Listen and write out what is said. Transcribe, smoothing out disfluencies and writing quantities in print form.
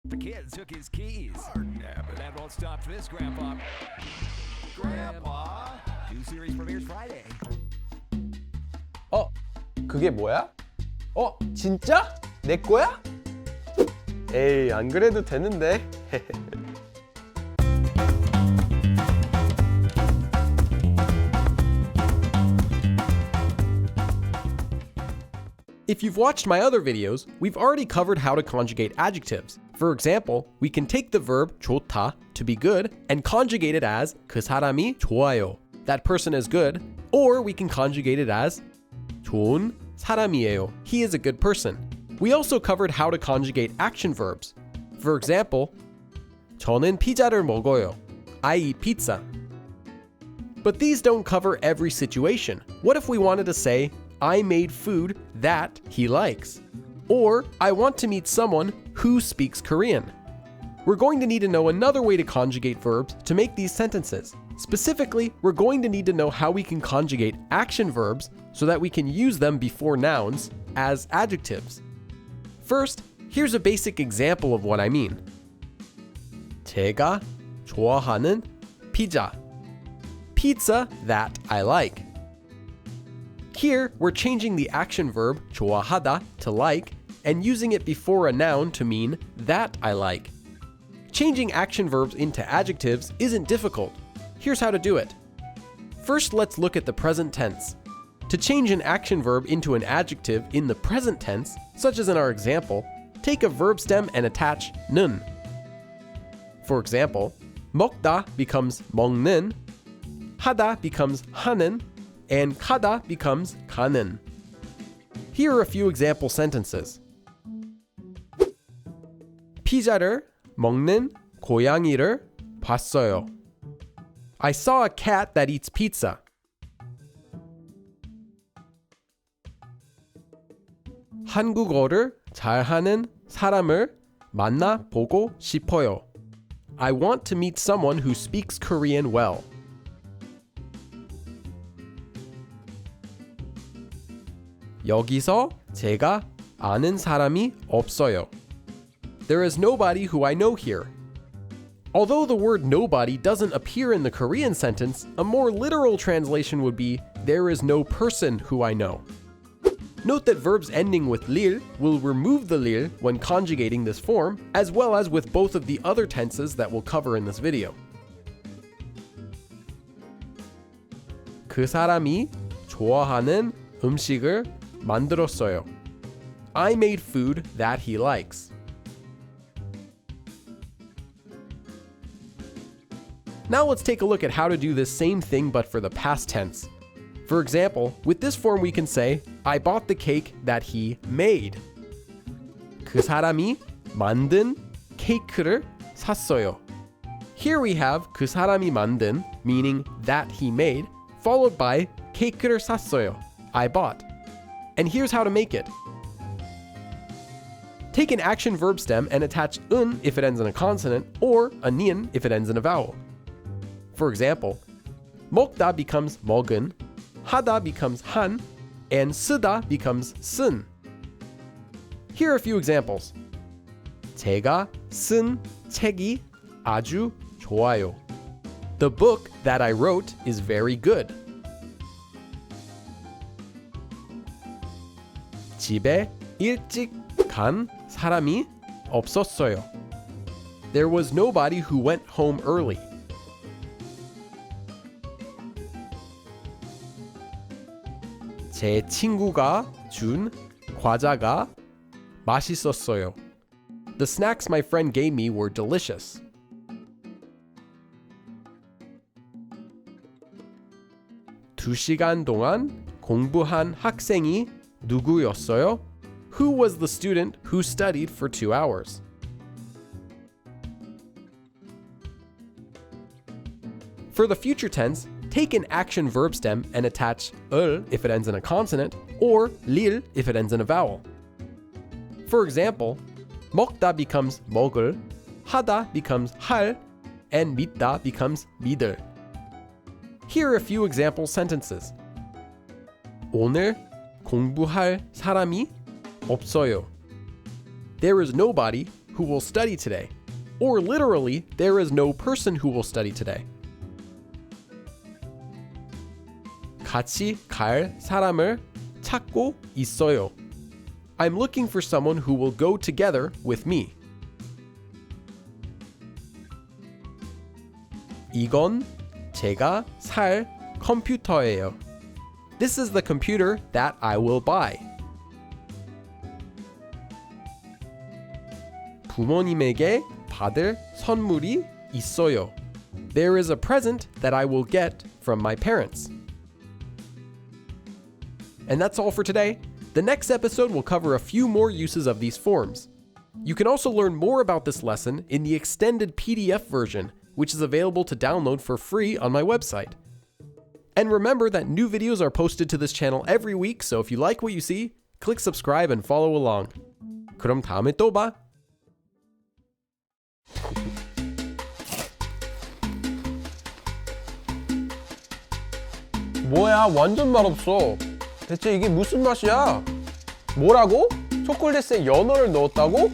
The kid took his keys. That won't stop this, Grandpa. Grandpa. New series premieres Friday. 그게 뭐야? 진짜? 내 거야? 에이, 안 그래도 되는데. If you've watched my other videos, we've already covered how to conjugate adjectives. For example, we can take the verb 좋다, to be good, and conjugate it as 그 사람이 좋아요, that person is good, or we can conjugate it as 좋은 사람이에요, he is a good person. We also covered how to conjugate action verbs. For example, 저는 피자를 먹어요, I eat pizza. But these don't cover every situation. What if we wanted to say, I made food that he likes? Or, I want to meet someone who speaks Korean. We're going to need to know another way to conjugate verbs to make these sentences. Specifically, we're going to need to know how we can conjugate action verbs so that we can use them before nouns as adjectives. First, here's a basic example of what I mean. 제가 좋아하는 피자. Pizza that I like. Here, we're changing the action verb 좋아하다 to like and using it before a noun to mean that I like. Changing action verbs into adjectives isn't difficult. Here's how to do it. First, let's look at the present tense. To change an action verb into an adjective in the present tense, such as in our example, take a verb stem and attach 는. For example, 먹다 becomes 먹는, 하다 becomes 하는, and 가다 becomes 가는. Here are a few example sentences. 피자를 먹는 고양이를 봤어요. I saw a cat that eats pizza. 한국어를 잘하는 사람을 만나보고 싶어요. I want to meet someone who speaks Korean well. 여기서 제가 아는 사람이 없어요. There is nobody who I know here. Although the word nobody doesn't appear in the Korean sentence, a more literal translation would be there is no person who I know. Note that verbs ending with 릴 will remove the 릴 when conjugating this form, as well as with both of the other tenses that we'll cover in this video. 그 사람이 좋아하는 음식을 만들었어요. I made food that he likes. Now let's take a look at how to do this same thing but for the past tense. For example, with this form we can say, I bought the cake that he made. 그 사람이 만든 케이크를 샀어요. Here we have 그 사람이 만든, meaning that he made, followed by 케이크를 샀어요, I bought. And here's how to make it. Take an action verb stem and attach un if it ends in a consonant, or a nin if it ends in a vowel. For example, 먹다 becomes 먹은, 하다 becomes 한, and 쓰다 becomes 쓴. Here are a few examples. 제가 쓴 책이 아주 좋아요. The book that I wrote is very good. 집에 일찍 간 사람이 없었어요. There was nobody who went home early. 제 친구가 준 과자가 맛있었어요. The snacks my friend gave me were delicious. 두 시간 동안 공부한 학생이 누구였어요? Who was the student who studied for 2 hours? For the future tense, take an action verb stem and attach 을 if it ends in a consonant, or 릴 if it ends in a vowel. For example, 먹다 becomes 먹을, 하다 becomes 할, and 믿다 becomes 믿을. Here are a few example sentences. 오늘 공부할 사람이 없어요. There is nobody who will study today. Or literally, there is no person who will study today. 같이 갈 사람을 찾고 있어요. I'm looking for someone who will go together with me. 이건 제가 살 컴퓨터예요. This is the computer that I will buy. 부모님에게 받을 선물이 있어요. There is a present that I will get from my parents. And that's all for today. The next episode will cover a few more uses of these forms. You can also learn more about this lesson in the extended PDF version, which is available to download for free on my website. And remember that new videos are posted to this channel every week, so if you like what you see, click subscribe and follow along. 그럼 다음에 또 봐. 뭐야, 완전 맛없어. 대체 이게 무슨 맛이야? 뭐라고? 초콜릿에 연어를 넣었다고?